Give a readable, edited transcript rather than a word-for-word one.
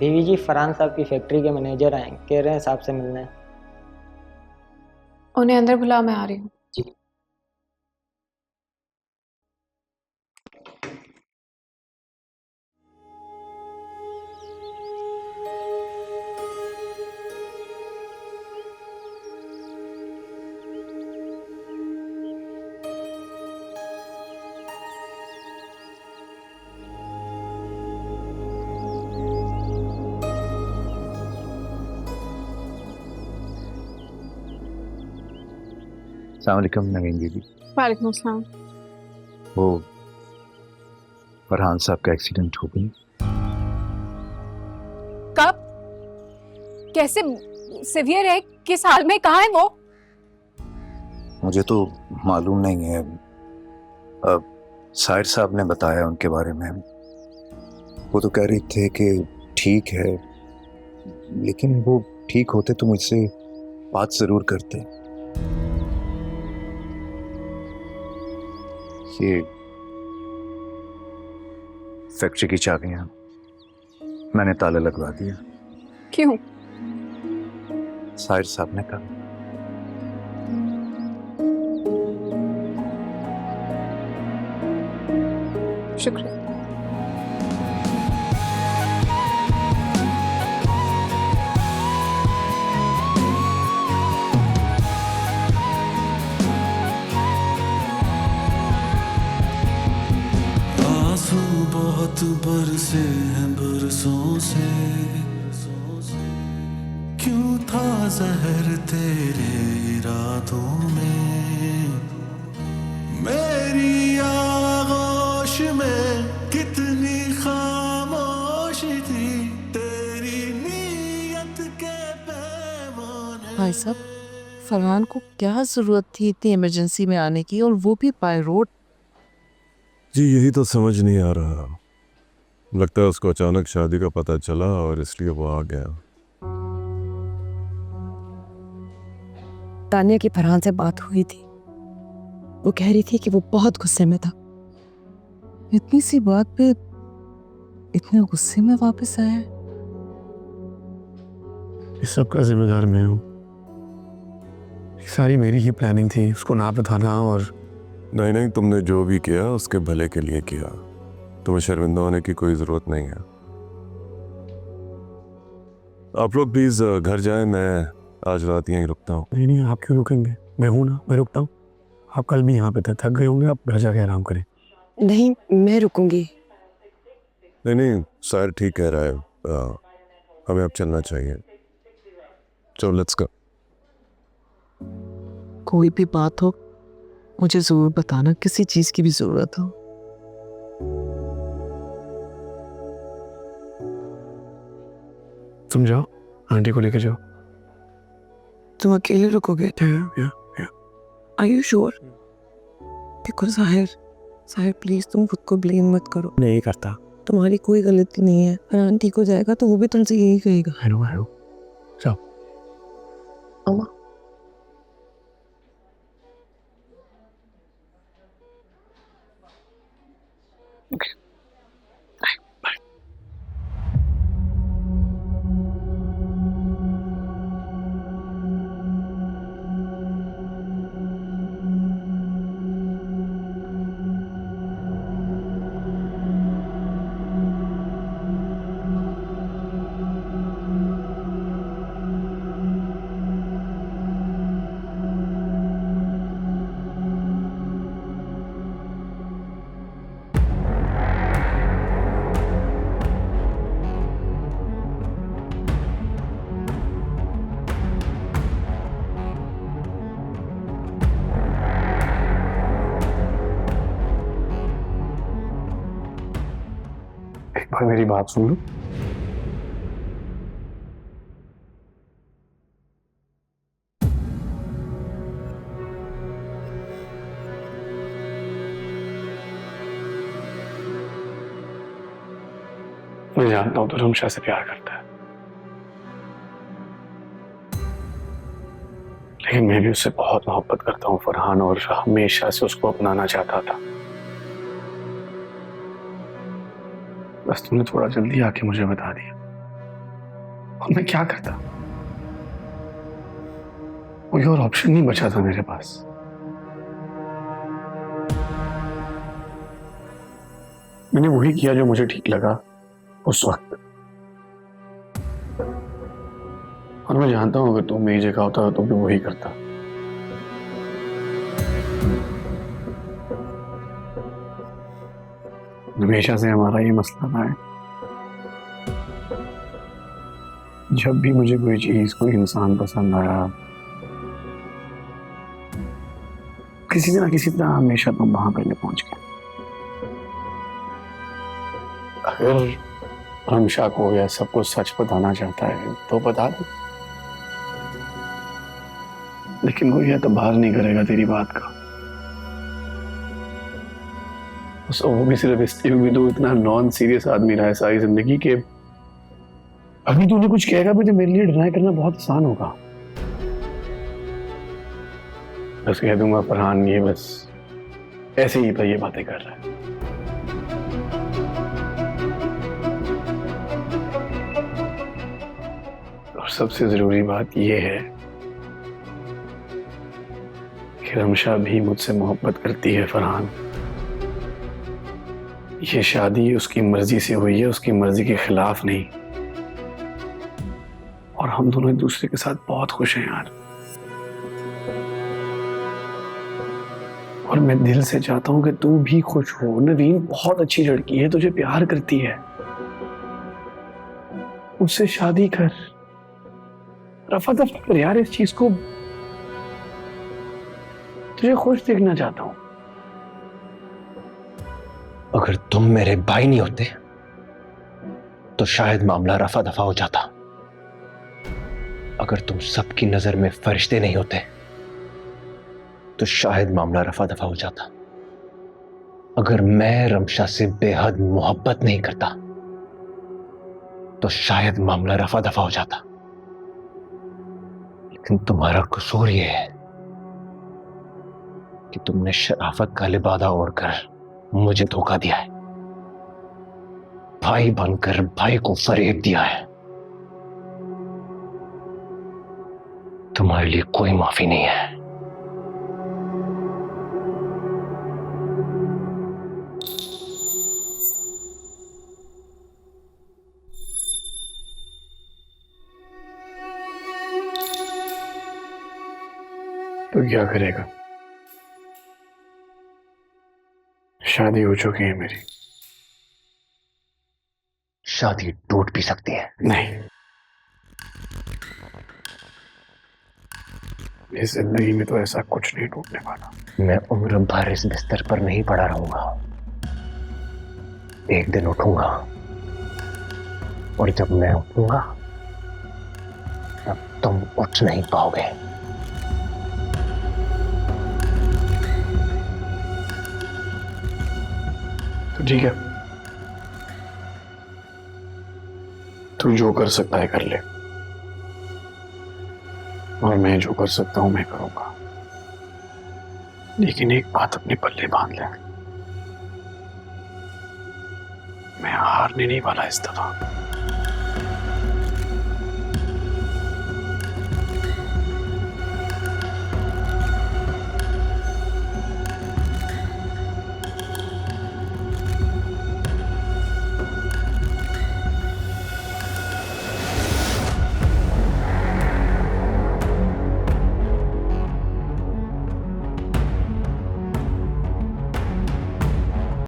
बीवी जी, फरहान साहब की फैक्ट्री के मैनेजर आए, कह रहे हैं साहब से मिलने। उन्हें अंदर बुला, मैं आ रही हूँ। अस्सलाम वालेकुम नवीन दीदी। वालेकुम अस्सलाम। वो फरहान साहब का एक्सीडेंट हो गई। कब? कैसे? सिवियर है? किस हाल में? कहाँ है वो? मुझे तो मालूम नहीं है। अब साहिर साहब ने बताया उनके बारे में। वो तो कह रहे थे कि ठीक है, लेकिन वो ठीक होते तो मुझसे बात जरूर करते। ये फैक्ट्री की चाबियां मैंने ताला लगवा दिया। क्यों? साहिर साहब ने कहा। शुक्रिया। आंसू बहुत बरसे हैं बरसों से, क्यों था जहर तेरे इरादों में, मेरी आगोश में कितनी खामोशी थी तेरी नीयत के पैमाने। भाई साहब, फरहान को क्या जरूरत थी इतनी इमरजेंसी में आने की, और वो भी बाय रोड? जी यही तो समझ नहीं आ रहा। लगता है उसको अचानक शादी का पता चला और इसलिए वो आ गया। तानिया की फरहान से बात हुई थी, वो कह रही थी कि वो बहुत गुस्से में था। इतनी सी बात पे इतने गुस्से में वापस आया है। इस सब का जिम्मेदार मैं हूँ। सारी मेरी ही प्लानिंग थी, उसको ना बताना। और नहीं नहीं, तुमने जो भी किया उसके भले के लिए किया। तुम्हें शर्मिंदा होने की कोई जरूरत नहीं है। आप लोग प्लीज घर जाएं, मैं आज रात यहीं रुकता हूँ। नहीं नहीं, आप क्यों रुकेंगे? मैं हूँ ना, मैं रुकता हूँ। आप कल भी यहाँ पे थे, थक गए होंगे, आप घर जाके आराम करें। नहीं, मैं रुकूंगी। नहीं नहीं, सर ठीक कह रहा है। हमें अब चलना चाहिए। चलो लेट्स गो। कोई भी बात हो मुझे जरूर बताना, किसी चीज की भी जरूरत हो। तुम जाओ, आंटी को लेकर जाओ। तुम अकेले रुकोगे? या, या। Are you sure? देखो साहिर, साहिर प्लीज तुम खुद को ब्लेम मत करो। नहीं करता। तुम्हारी कोई गलती नहीं है। फरहान ठीक हो जाएगा तो वो भी तुमसे यही कहेगा। I know. जाओ। अम्मा, एक बार मेरी बात सुन लो। मैं जानता हूँ तो रमशा से प्यार करता है, लेकिन मैं भी उससे बहुत मोहब्बत करता हूँ फरहान, और हमेशा से उसको अपनाना चाहता था। बस तुमने थोड़ा जल्दी आके मुझे बता दिया। और मैं क्या करता? कोई और ऑप्शन नहीं बचा था मेरे पास। मैंने वही किया जो मुझे ठीक लगा उस वक्त। और मैं जानता हूं अगर तुम मेरी जगह होता तो भी वही करता। हमेशा से हमारा ये मसला रहा है, जब भी मुझे कोई चीज कोई इंसान पसंद आया, किसी ना किसी तरह हमेशा तुम वहां पहले पहुंच गए। अगर रमशा को यह सब कुछ सच बताना चाहता है तो बता दो, लेकिन वो यह तो बाहर नहीं करेगा तेरी बात का। वो भी सिर्फ इसलिए भी तो इतना नॉन सीरियस आदमी रहा है सारी जिंदगी के अभी तूने कुछ कहेगा भी तो मेरे लिए डिनाई करना बहुत आसान होगा। बस कह दूंगा फरहान ये बस ऐसे ही तो ये बातें कर रहा है। और सबसे जरूरी बात ये है कि रमशा भी मुझसे मोहब्बत करती है फरहान। ये शादी उसकी मर्जी से हुई है, उसकी मर्जी के खिलाफ नहीं। और हम दोनों एक दूसरे के साथ बहुत खुश हैं यार। और मैं दिल से चाहता हूं कि तू भी खुश हो। नवीन बहुत अच्छी लड़की है, तुझे प्यार करती है, उससे शादी कर, रफा दफा कर यार। इस चीज को तुझे खुश देखना चाहता हूं। अगर तुम मेरे भाई नहीं होते तो शायद मामला रफा दफा हो जाता। अगर तुम सबकी नजर में फरिश्ते नहीं होते तो शायद मामला रफा दफा हो जाता। अगर मैं रमशा से बेहद मोहब्बत नहीं करता तो शायद मामला रफा दफा हो जाता। लेकिन तुम्हारा कसूर यह है कि तुमने शराफत का लिबादा ओढ़कर मुझे धोखा दिया है, भाई बनकर भाई को फरेब दिया है। तुम्हारे लिए कोई माफी नहीं है। तो क्या करेगा? शादी हो चुकी है मेरी। शादी टूट भी सकती है। नहीं, इस जिंदगी में तो ऐसा कुछ नहीं टूटने वाला। मैं उम्र भर इस बिस्तर पर नहीं पड़ा रहूंगा। एक दिन उठूंगा और जब मैं उठूंगा तब तुम उठ नहीं पाओगे। तो ठीक है, तू जो कर सकता है कर ले, और मैं जो कर सकता हूं मैं करूंगा। लेकिन एक बात अपने पल्ले बांध ले, मैं हारने नहीं वाला इस दफा।